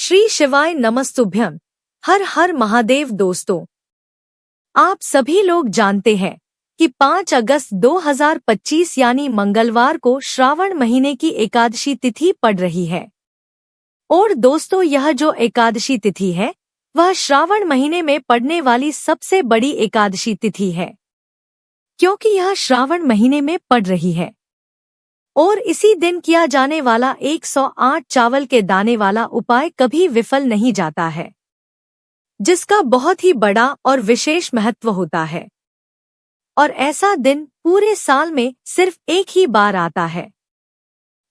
श्री शिवाय नमस्तुभ्यं। हर हर महादेव। दोस्तों, आप सभी लोग जानते हैं कि 5 अगस्त 2025 यानी मंगलवार को श्रावण महीने की एकादशी तिथि पड़ रही है। और दोस्तों, यह जो एकादशी तिथि है वह श्रावण महीने में पड़ने वाली सबसे बड़ी एकादशी तिथि है, क्योंकि यह श्रावण महीने में पड़ रही है। और इसी दिन किया जाने वाला 108 चावल के दाने वाला उपाय कभी विफल नहीं जाता है, जिसका बहुत ही बड़ा और विशेष महत्व होता है। और ऐसा दिन पूरे साल में सिर्फ एक ही बार आता है।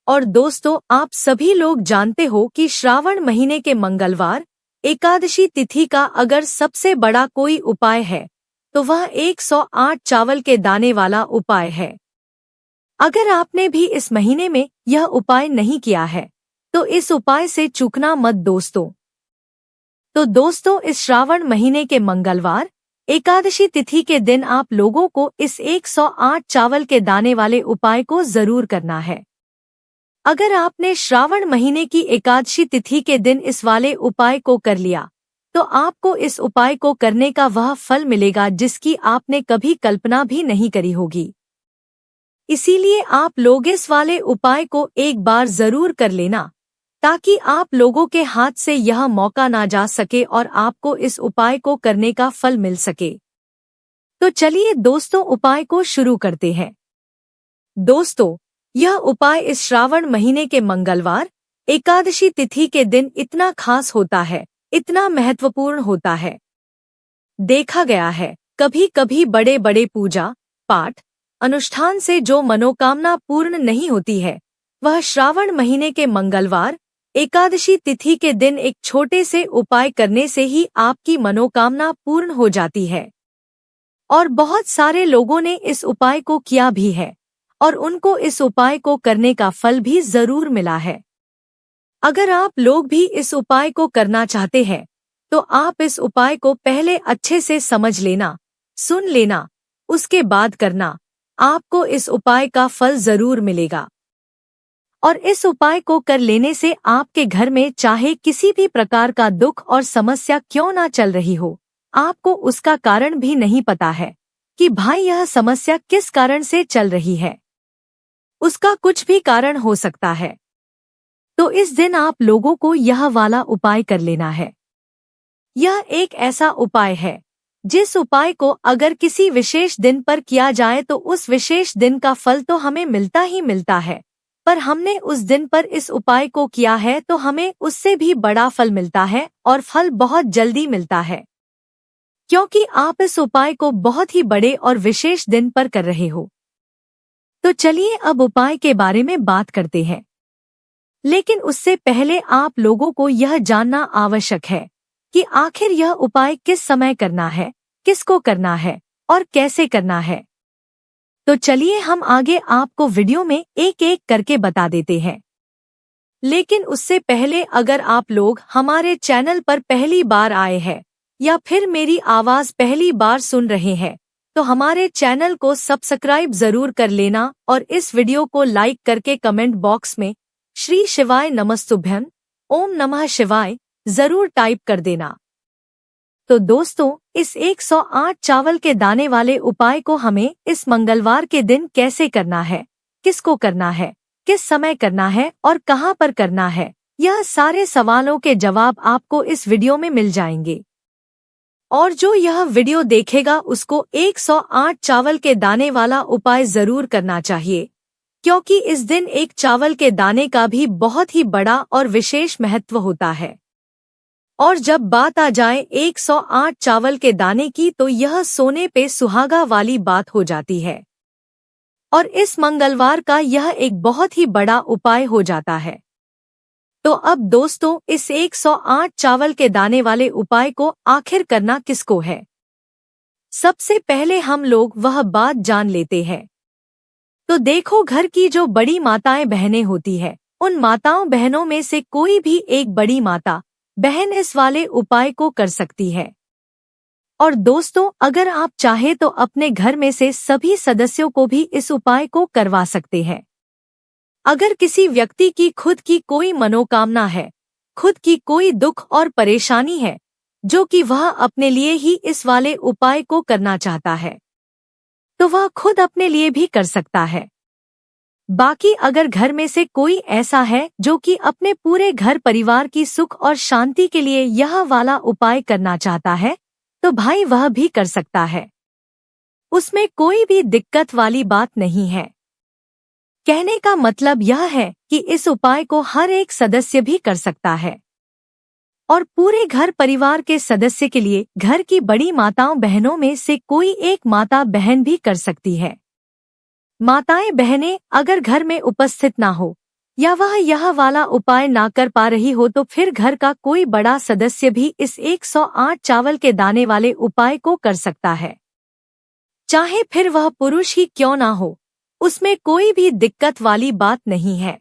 और दोस्तों, आप सभी लोग जानते हो कि श्रावण महीने के मंगलवार एकादशी तिथि का अगर सबसे बड़ा कोई उपाय है तो वह 108 चावल के दाने वाला उपाय है। अगर आपने भी इस महीने में यह उपाय नहीं किया है तो इस उपाय से चूकना मत दोस्तों। तो दोस्तों, इस श्रावण महीने के मंगलवार एकादशी तिथि के दिन आप लोगों को इस 108 चावल के दाने वाले उपाय को जरूर करना है। अगर आपने श्रावण महीने की एकादशी तिथि के दिन इस वाले उपाय को कर लिया तो आपको इस उपाय को करने का वह फल मिलेगा जिसकी आपने कभी कल्पना भी नहीं करी होगी। इसीलिए आप लोग इस वाले उपाय को एक बार जरूर कर लेना, ताकि आप लोगों के हाथ से यह मौका ना जा सके और आपको इस उपाय को करने का फल मिल सके। तो चलिए दोस्तों, उपाय को शुरू करते हैं। दोस्तों, यह उपाय इस श्रावण महीने के मंगलवार एकादशी तिथि के दिन इतना खास होता है, इतना महत्वपूर्ण होता है। देखा गया है कभी कभी बड़े बड़े पूजा पाठ अनुष्ठान से जो मनोकामना पूर्ण नहीं होती है, वह श्रावण महीने के मंगलवार एकादशी तिथि के दिन एक छोटे से उपाय करने से ही आपकी मनोकामना पूर्ण हो जाती है। और बहुत सारे लोगों ने इस उपाय को किया भी है और उनको इस उपाय को करने का फल भी जरूर मिला है। अगर आप लोग भी इस उपाय को करना चाहते हैं तो आप इस उपाय को पहले अच्छे से समझ लेना, सुन लेना, उसके बाद करना। आपको इस उपाय का फल जरूर मिलेगा। और इस उपाय को कर लेने से आपके घर में चाहे किसी भी प्रकार का दुख और समस्या क्यों ना चल रही हो, आपको उसका कारण भी नहीं पता है कि भाई यह समस्या किस कारण से चल रही है। उसका कुछ भी कारण हो सकता है। तो इस दिन आप लोगों को यह वाला उपाय कर लेना है। यह एक ऐसा उपाय है जिस उपाय को अगर किसी विशेष दिन पर किया जाए तो उस विशेष दिन का फल तो हमें मिलता ही मिलता है, पर हमने उस दिन पर इस उपाय को किया है तो हमें उससे भी बड़ा फल मिलता है और फल बहुत जल्दी मिलता है, क्योंकि आप इस उपाय को बहुत ही बड़े और विशेष दिन पर कर रहे हो। तो चलिए अब उपाय के बारे में बात करते हैं। लेकिन उससे पहले आप लोगों को यह जानना आवश्यक है कि आखिर यह उपाय किस समय करना है, किसको करना है और कैसे करना है। तो चलिए हम आगे आपको वीडियो में एक एक करके बता देते हैं। लेकिन उससे पहले अगर आप लोग हमारे चैनल पर पहली बार आए हैं या फिर मेरी आवाज पहली बार सुन रहे हैं तो हमारे चैनल को सब्सक्राइब जरूर कर लेना और इस वीडियो को लाइक करके कमेंट बॉक्स में श्री शिवाय नमस्तुभ्यं, ओम नमः शिवाय जरूर टाइप कर देना। तो दोस्तों, इस 108 चावल के दाने वाले उपाय को हमें इस मंगलवार के दिन कैसे करना है, किसको करना है, किस समय करना है और कहां पर करना है, यह सारे सवालों के जवाब आपको इस वीडियो में मिल जाएंगे। और जो यह वीडियो देखेगा उसको 108 चावल के दाने वाला उपाय जरूर करना चाहिए, क्योंकि इस दिन एक चावल के दाने का भी बहुत ही बड़ा और विशेष महत्व होता है। और जब बात आ जाए 108 चावल के दाने की तो यह सोने पे सुहागा वाली बात हो जाती है। और इस मंगलवार का यह एक बहुत ही बड़ा उपाय हो जाता है। तो अब दोस्तों, इस 108 चावल के दाने वाले उपाय को आखिर करना किसको है, सबसे पहले हम लोग वह बात जान लेते हैं। तो देखो, घर की जो बड़ी माताएं बहनें होती है, उन माताओं बहनों में से कोई भी एक बड़ी माता बहन इस वाले उपाय को कर सकती है। और दोस्तों, अगर आप चाहे तो अपने घर में से सभी सदस्यों को भी इस उपाय को करवा सकते हैं। अगर किसी व्यक्ति की खुद की कोई मनोकामना है खुद की कोई दुख और परेशानी है जो कि वह अपने लिए ही इस वाले उपाय को करना चाहता है, तो वह खुद अपने लिए भी कर सकता है। बाकी अगर घर में से कोई ऐसा है जो कि अपने पूरे घर परिवार की सुख और शांति के लिए यह वाला उपाय करना चाहता है, तो भाई वह भी कर सकता है। उसमें कोई भी दिक्कत वाली बात नहीं है। कहने का मतलब यह है कि इस उपाय को हर एक सदस्य भी कर सकता है और पूरे घर परिवार के सदस्य के लिए घर की बड़ी माताओं बहनों में से कोई एक माता बहन भी कर सकती है। माताएं बहनें अगर घर में उपस्थित ना हो या वह यह वाला उपाय ना कर पा रही हो तो फिर घर का कोई बड़ा सदस्य भी इस 108 चावल के दाने वाले उपाय को कर सकता है, चाहे फिर वह पुरुष ही क्यों ना हो। उसमें कोई भी दिक्कत वाली बात नहीं है।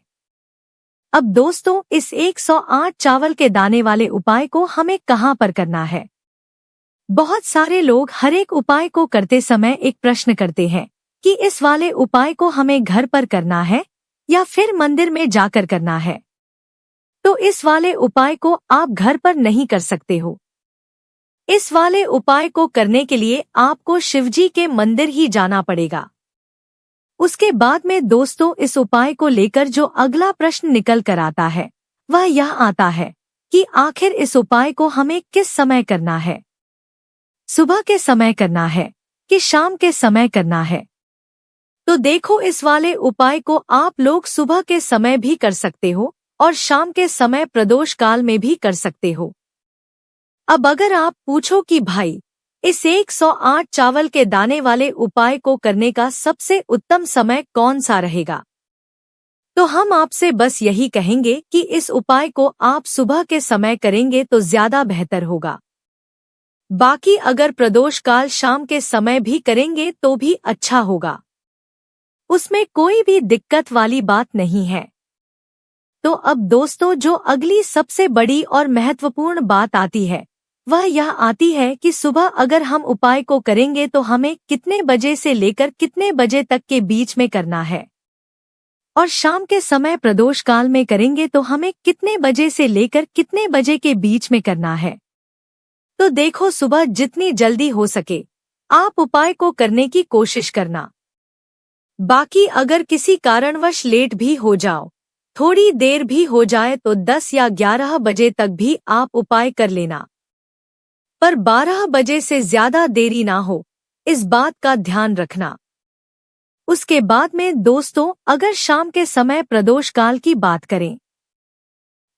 अब दोस्तों, इस 108 चावल के दाने वाले उपाय को हमें कहाँ पर करना है? बहुत सारे लोग हर एक उपाय को करते समय एक प्रश्न करते हैं कि इस वाले उपाय को हमें घर पर करना है या फिर मंदिर में जाकर करना है। तो इस वाले उपाय को आप घर पर नहीं कर सकते हो। इस वाले उपाय को करने के लिए आपको शिवजी के मंदिर ही जाना पड़ेगा। उसके बाद में दोस्तों, इस उपाय को लेकर जो अगला प्रश्न निकल कर आता है वह यह आता है कि आखिर इस उपाय को हमें किस समय करना है? सुबह के समय करना है कि शाम के समय करना है? तो देखो, इस वाले उपाय को आप लोग सुबह के समय भी कर सकते हो और शाम के समय प्रदोष काल में भी कर सकते हो। अब अगर आप पूछो कि भाई इस 108 चावल के दाने वाले उपाय को करने का सबसे उत्तम समय कौन सा रहेगा, तो हम आपसे बस यही कहेंगे कि इस उपाय को आप सुबह के समय करेंगे तो ज्यादा बेहतर होगा। बाकी अगर प्रदोष काल शाम के समय भी करेंगे तो भी अच्छा होगा, उसमें कोई भी दिक्कत वाली बात नहीं है। तो अब दोस्तों, जो अगली सबसे बड़ी और महत्वपूर्ण बात आती है वह यह आती है कि सुबह अगर हम उपाय को करेंगे तो हमें कितने बजे से लेकर कितने बजे तक के बीच में करना है, और शाम के समय प्रदोष काल में करेंगे तो हमें कितने बजे से लेकर कितने बजे के बीच में करना है। तो देखो, सुबह जितनी जल्दी हो सके आप उपाय को करने की कोशिश करना। बाकी अगर किसी कारणवश लेट भी हो जाओ, थोड़ी देर भी हो जाए तो 10 या 11 बजे तक भी आप उपाय कर लेना, पर 12 बजे से ज्यादा देरी ना हो, इस बात का ध्यान रखना। उसके बाद में दोस्तों, अगर शाम के समय प्रदोष काल की बात करें,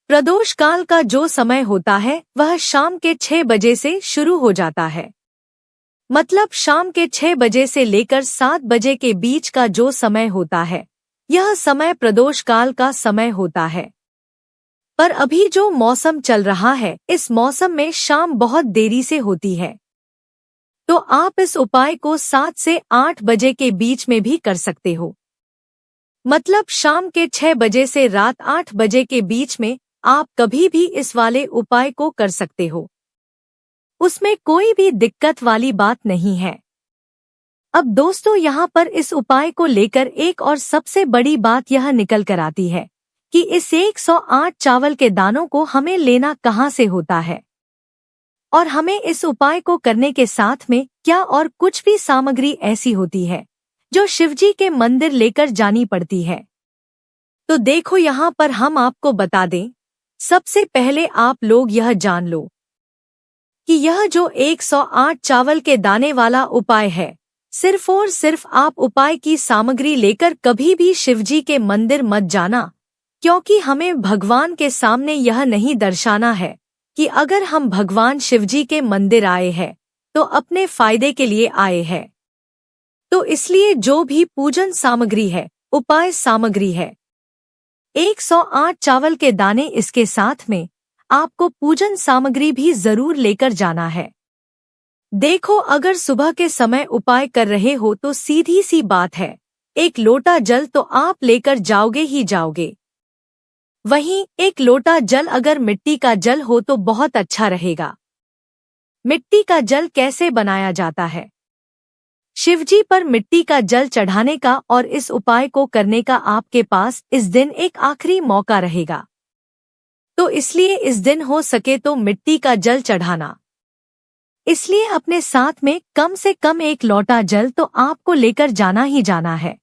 प्रदोष काल का जो समय होता है वह शाम के 6 बजे से शुरू हो जाता है। मतलब शाम के 6 बजे से लेकर 7 बजे के बीच का जो समय होता है यह समय प्रदोष काल का समय होता है। पर अभी जो मौसम चल रहा है, इस मौसम में शाम बहुत देरी से होती है, तो आप इस उपाय को 7 से 8 बजे के बीच में भी कर सकते हो। मतलब शाम के 6 बजे से रात 8 बजे के बीच में आप कभी भी इस वाले उपाय को कर सकते हो, उसमें कोई भी दिक्कत वाली बात नहीं है। अब दोस्तों, यहाँ पर इस उपाय को लेकर एक और सबसे बड़ी बात यह निकल कर आती है कि इस 108 चावल के दानों को हमें लेना कहाँ से होता है, और हमें इस उपाय को करने के साथ में क्या और कुछ भी सामग्री ऐसी होती है जो शिवजी के मंदिर लेकर जानी पड़ती है। तो देखो, यहाँ पर हम आपको बता दें, सबसे पहले आप लोग यह जान लो कि यह जो 108 चावल के दाने वाला उपाय है, सिर्फ और सिर्फ आप उपाय की सामग्री लेकर कभी भी शिवजी के मंदिर मत जाना, क्योंकि हमें भगवान के सामने यह नहीं दर्शाना है कि अगर हम भगवान शिवजी के मंदिर आए हैं तो अपने फायदे के लिए आए हैं। तो इसलिए जो भी पूजन सामग्री है, उपाय सामग्री है, 108 चावल के दाने, इसके साथ में आपको पूजन सामग्री भी जरूर लेकर जाना है। देखो, अगर सुबह के समय उपाय कर रहे हो तो सीधी सी बात है, 1 लोटा जल तो आप लेकर जाओगे ही जाओगे। वहीं 1 लोटा जल अगर मिट्टी का जल हो तो बहुत अच्छा रहेगा। मिट्टी का जल कैसे बनाया जाता है? शिवजी पर मिट्टी का जल चढ़ाने का और इस उपाय को करने का आपके पास इस दिन एक आखिरी मौका रहेगा। तो इसलिए इस दिन हो सके तो मिट्टी का जल चढ़ाना। इसलिए अपने साथ में कम से कम एक लोटा जल तो आपको लेकर जाना ही जाना है।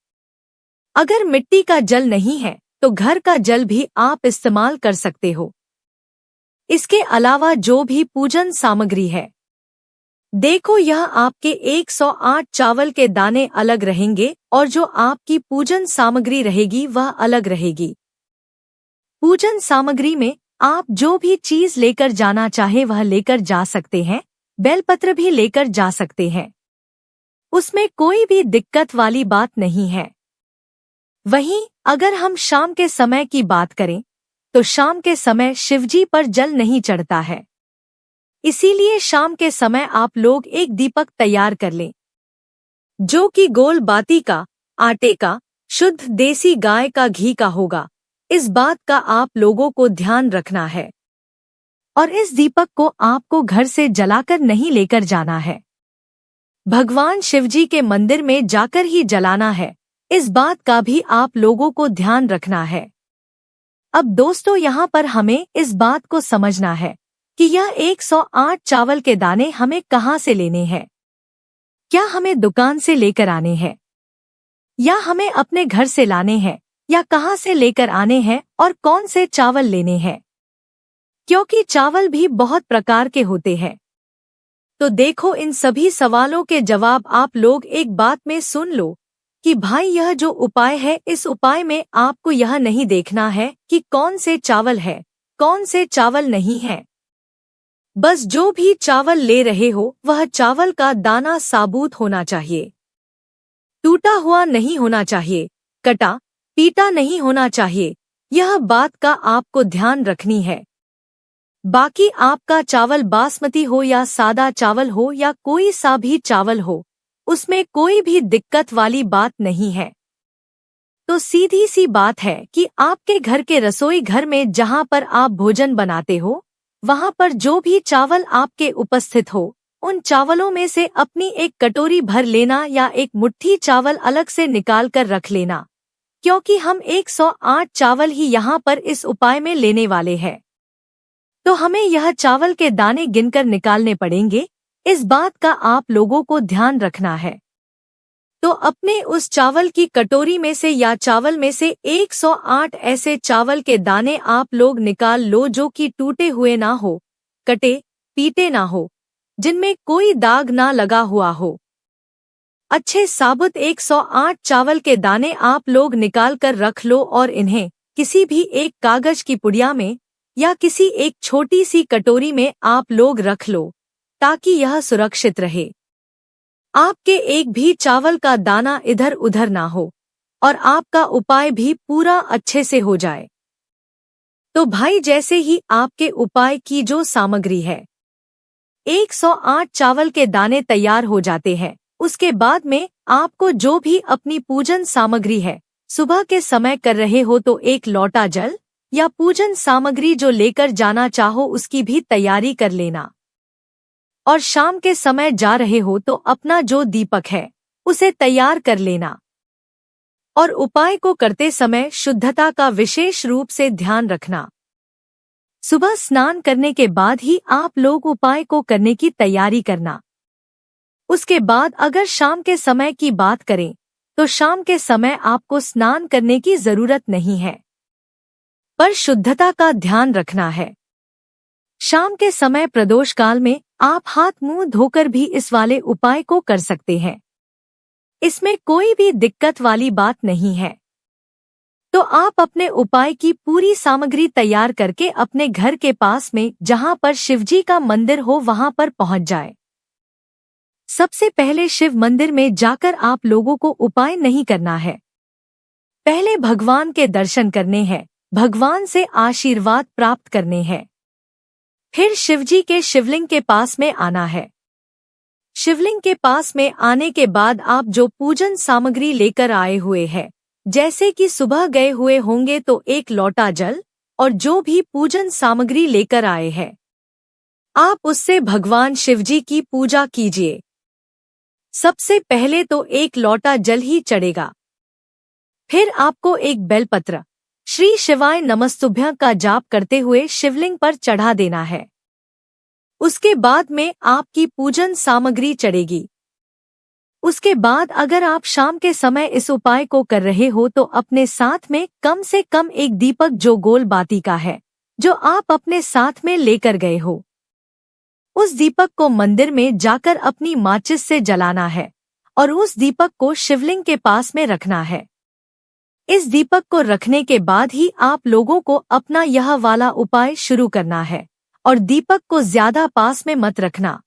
अगर मिट्टी का जल नहीं है तो घर का जल भी आप इस्तेमाल कर सकते हो। इसके अलावा जो भी पूजन सामग्री है, देखो यह आपके 108 चावल के दाने अलग रहेंगे और जो आपकी पूजन सामग्री रहेगी वह अलग रहेगी। पूजन सामग्री में आप जो भी चीज लेकर जाना चाहे वह लेकर जा सकते हैं, बेलपत्र भी लेकर जा सकते हैं, उसमें कोई भी दिक्कत वाली बात नहीं है। वहीं अगर हम शाम के समय की बात करें तो शाम के समय शिवजी पर जल नहीं चढ़ता है, इसीलिए शाम के समय आप लोग एक दीपक तैयार कर लें, जो कि गोल बाती का, आटे का, शुद्ध देसी गाय का घी का होगा। इस बात का आप लोगों को ध्यान रखना है और इस दीपक को आपको घर से जलाकर नहीं लेकर जाना है, भगवान शिवजी के मंदिर में जाकर ही जलाना है। इस बात का भी आप लोगों को ध्यान रखना है। अब दोस्तों यहाँ पर हमें इस बात को समझना है कि यह 108 चावल के दाने हमें कहाँ से लेने हैं। क्या हमें दुकान से लेकर आने हैं या हमें अपने घर से लाने हैं या कहाँ से लेकर आने हैं और कौन से चावल लेने हैं, क्योंकि चावल भी बहुत प्रकार के होते हैं। तो देखो इन सभी सवालों के जवाब आप लोग एक बात में सुन लो कि भाई यह जो उपाय है इस उपाय में आपको यह नहीं देखना है कि कौन से चावल है कौन से चावल नहीं है। बस जो भी चावल ले रहे हो वह चावल का दाना साबुत होना चाहिए, टूटा हुआ नहीं होना चाहिए, कटा पीटा नहीं होना चाहिए। यह बात का आपको ध्यान रखनी है। बाकी आपका चावल बासमती हो या सादा चावल हो या कोई सा भी चावल हो, उसमें कोई भी दिक्कत वाली बात नहीं है। तो सीधी सी बात है कि आपके घर के रसोई घर में जहां पर आप भोजन बनाते हो वहां पर जो भी चावल आपके उपस्थित हो उन चावलों में से अपनी एक कटोरी भर लेना या एक मुट्ठी चावल अलग से निकाल कर रख लेना, क्योंकि हम 108 चावल ही यहाँ पर इस उपाय में लेने वाले हैं। तो हमें यह चावल के दाने गिनकर निकालने पड़ेंगे, इस बात का आप लोगों को ध्यान रखना है। तो अपने उस चावल की कटोरी में से या चावल में से 108 ऐसे चावल के दाने आप लोग निकाल लो जो कि टूटे हुए ना हो, कटे पीटे ना हो, जिनमें कोई दाग ना लगा हुआ हो। अच्छे साबुत 108 चावल के दाने आप लोग निकाल कर रख लो और इन्हें किसी भी एक कागज की पुड़िया में या किसी एक छोटी सी कटोरी में आप लोग रख लो ताकि यह सुरक्षित रहे। आपके एक भी चावल का दाना इधर उधर ना हो और आपका उपाय भी पूरा अच्छे से हो जाए। तो भाई जैसे ही आपके उपाय की जो सामग्री है 108 चावल के दाने तैयार हो जाते हैं, उसके बाद में आपको जो भी अपनी पूजन सामग्री है सुबह के समय कर रहे हो तो एक लोटा जल या पूजन सामग्री जो लेकर जाना चाहो उसकी भी तैयारी कर लेना। और शाम के समय जा रहे हो तो अपना जो दीपक है उसे तैयार कर लेना। और उपाय को करते समय शुद्धता का विशेष रूप से ध्यान रखना। सुबह स्नान करने के बाद ही आप लोग उपाय को करने की तैयारी करना। उसके बाद अगर शाम के समय की बात करें तो शाम के समय आपको स्नान करने की जरूरत नहीं है, पर शुद्धता का ध्यान रखना है। शाम के समय प्रदोष काल में आप हाथ मुंह धोकर भी इस वाले उपाय को कर सकते हैं, इसमें कोई भी दिक्कत वाली बात नहीं है। तो आप अपने उपाय की पूरी सामग्री तैयार करके अपने घर के पास में जहां पर शिवजी का मंदिर हो वहां पर पहुंच जाए। सबसे पहले शिव मंदिर में जाकर आप लोगों को उपाय नहीं करना है, पहले भगवान के दर्शन करने हैं, भगवान से आशीर्वाद प्राप्त करने हैं। फिर शिवजी के शिवलिंग के पास में आना है। शिवलिंग के पास में आने के बाद आप जो पूजन सामग्री लेकर आए हुए हैं, जैसे कि सुबह गए हुए होंगे तो एक लोटा जल और जो भी पूजन सामग्री लेकर आए हैं आप उससे भगवान शिवजी की पूजा कीजिए। सबसे पहले तो एक लोटा जल ही चढ़ेगा, फिर आपको एक बेलपत्र श्री शिवाय नमस्तुभ्यं का जाप करते हुए शिवलिंग पर चढ़ा देना है। उसके बाद में आपकी पूजन सामग्री चढ़ेगी। उसके बाद अगर आप शाम के समय इस उपाय को कर रहे हो तो अपने साथ में कम से कम एक दीपक जो गोल बाती का है, जो आप अपने साथ में लेकर गए हो, उस दीपक को मंदिर में जाकर अपनी माचिस से जलाना है और उस दीपक को शिवलिंग के पास में रखना है। इस दीपक को रखने के बाद ही आप लोगों को अपना यह वाला उपाय शुरू करना है और दीपक को ज्यादा पास में मत रखना।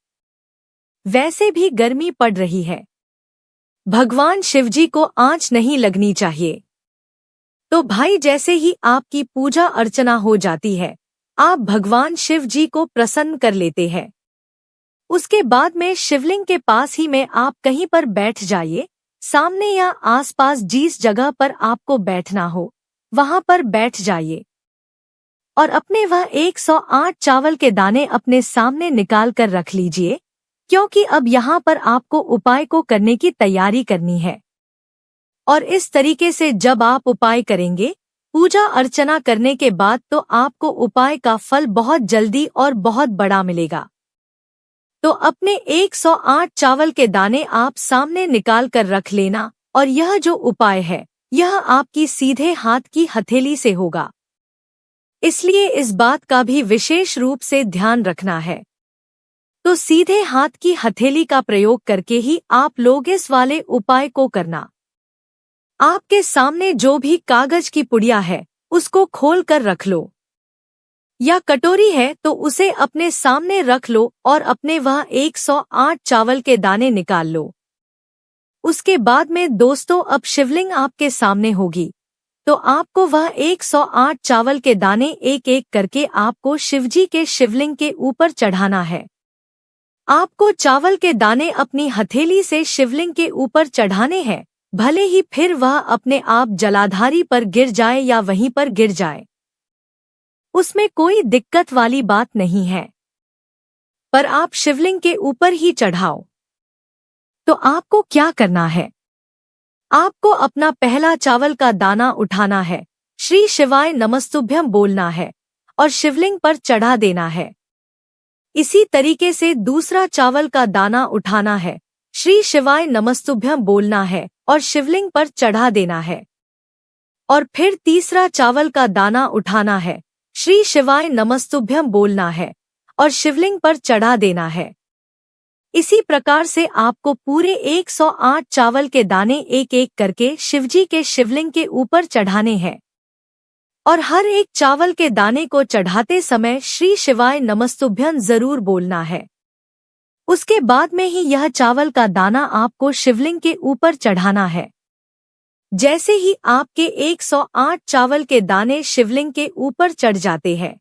वैसे भी गर्मी पड़ रही है, भगवान शिवजी को आंच नहीं लगनी चाहिए। तो भाई जैसे ही आपकी पूजा अर्चना हो जाती है, आप भगवान शिव जी को प्रसन्न कर लेते हैं। उसके बाद में शिवलिंग के पास ही में आप कहीं पर बैठ जाइए, सामने या आसपास जिस जगह पर आपको बैठना हो वहां पर बैठ जाइए और अपने वह 108 चावल के दाने अपने सामने निकाल कर रख लीजिए, क्योंकि अब यहाँ पर आपको उपाय को करने की तैयारी करनी है। और इस तरीके से जब आप उपाय करेंगे, पूजा अर्चना करने के बाद, तो आपको उपाय का फल बहुत जल्दी और बहुत बड़ा मिलेगा। तो अपने 108 चावल के दाने आप सामने निकाल कर रख लेना और यह जो उपाय है यह आपकी सीधे हाथ की हथेली से होगा, इसलिए इस बात का भी विशेष रूप से ध्यान रखना है। तो सीधे हाथ की हथेली का प्रयोग करके ही आप लोग इस वाले उपाय को करना। आपके सामने जो भी कागज की पुड़िया है उसको खोल कर रख लो, या कटोरी है तो उसे अपने सामने रख लो और अपने वह 108 चावल के दाने निकाल लो। उसके बाद में दोस्तों अब शिवलिंग आपके सामने होगी, तो आपको वह 108 चावल के दाने एक एक करके आपको शिवजी के शिवलिंग के ऊपर चढ़ाना है। आपको चावल के दाने अपनी हथेली से शिवलिंग के ऊपर चढ़ाने हैं, भले ही फिर वह अपने आप जलाधारी पर गिर जाए या वहीं पर गिर जाए, उसमें कोई दिक्कत वाली बात नहीं है, पर आप शिवलिंग के ऊपर ही चढ़ाओ। तो आपको क्या करना है, आपको अपना पहला चावल का दाना उठाना है, श्री शिवाय नमस्तुभ्यं बोलना है और शिवलिंग पर चढ़ा देना है। इसी तरीके से दूसरा चावल का दाना उठाना है, श्री शिवाय नमस्तुभ्यं बोलना है और शिवलिंग पर चढ़ा देना है। और फिर तीसरा चावल का दाना उठाना है, श्री शिवाय नमस्तुभ्यं बोलना है और शिवलिंग पर चढ़ा देना है। इसी प्रकार से आपको पूरे 108 चावल के दाने एक एक करके शिवजी के शिवलिंग के ऊपर चढ़ाने हैं और हर एक चावल के दाने को चढ़ाते समय श्री शिवाय नमस्तुभ्यं जरूर बोलना है। उसके बाद में ही यह चावल का दाना आपको शिवलिंग के ऊपर चढ़ाना है। जैसे ही आपके 108 चावल के दाने शिवलिंग के ऊपर चढ़ जाते हैं,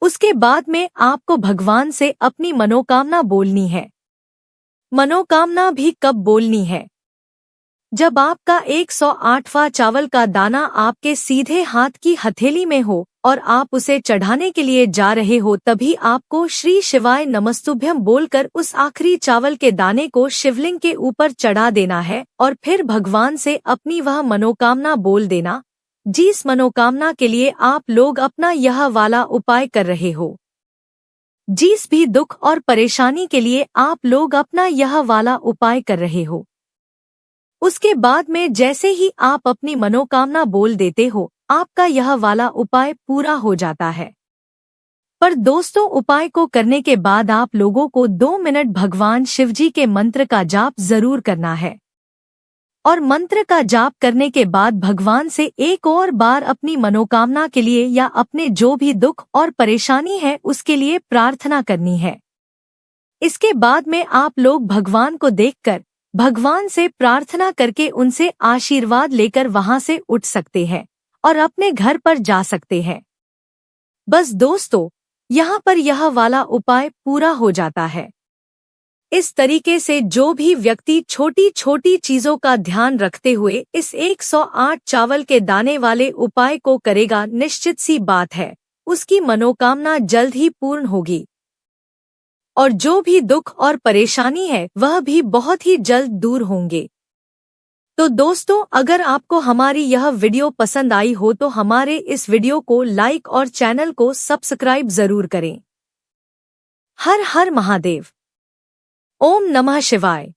उसके बाद में आपको भगवान से अपनी मनोकामना बोलनी है। मनोकामना भी कब बोलनी है, जब आपका 108वां चावल का दाना आपके सीधे हाथ की हथेली में हो और आप उसे चढ़ाने के लिए जा रहे हो, तभी आपको श्री शिवाय नमस्तुभ्यं बोलकर उस आखिरी चावल के दाने को शिवलिंग के ऊपर चढ़ा देना है और फिर भगवान से अपनी वह मनोकामना बोल देना, जिस मनोकामना के लिए आप लोग अपना यह वाला उपाय कर रहे हो। जिस भी दुख और परेशानी के लिए आप लोग अपना यह वाला उपाय कर रहे हो, उसके बाद में जैसे ही आप अपनी मनोकामना बोल देते हो, आपका यह वाला उपाय पूरा हो जाता है। पर दोस्तों, उपाय को करने के बाद आप लोगों को 2 मिनट भगवान शिवजी के मंत्र का जाप जरूर करना है और मंत्र का जाप करने के बाद भगवान से एक और बार अपनी मनोकामना के लिए या अपने जो भी दुख और परेशानी है उसके लिए प्रार्थना करनी है। इसके बाद में आप लोग भगवान को देखकर भगवान से प्रार्थना करके उनसे आशीर्वाद लेकर वहां से उठ सकते हैं और अपने घर पर जा सकते हैं। बस दोस्तों, यहाँ पर यह वाला उपाय पूरा हो जाता है। इस तरीके से जो भी व्यक्ति छोटी छोटी चीजों का ध्यान रखते हुए इस 108 चावल के दाने वाले उपाय को करेगा, निश्चित सी बात है उसकी मनोकामना जल्द ही पूर्ण होगी और जो भी दुख और परेशानी है वह भी बहुत ही जल्द दूर होंगे। तो दोस्तों, अगर आपको हमारी यह वीडियो पसंद आई हो तो हमारे इस वीडियो को लाइक और चैनल को सब्सक्राइब जरूर करें। हर हर महादेव। ओम नमः शिवाय।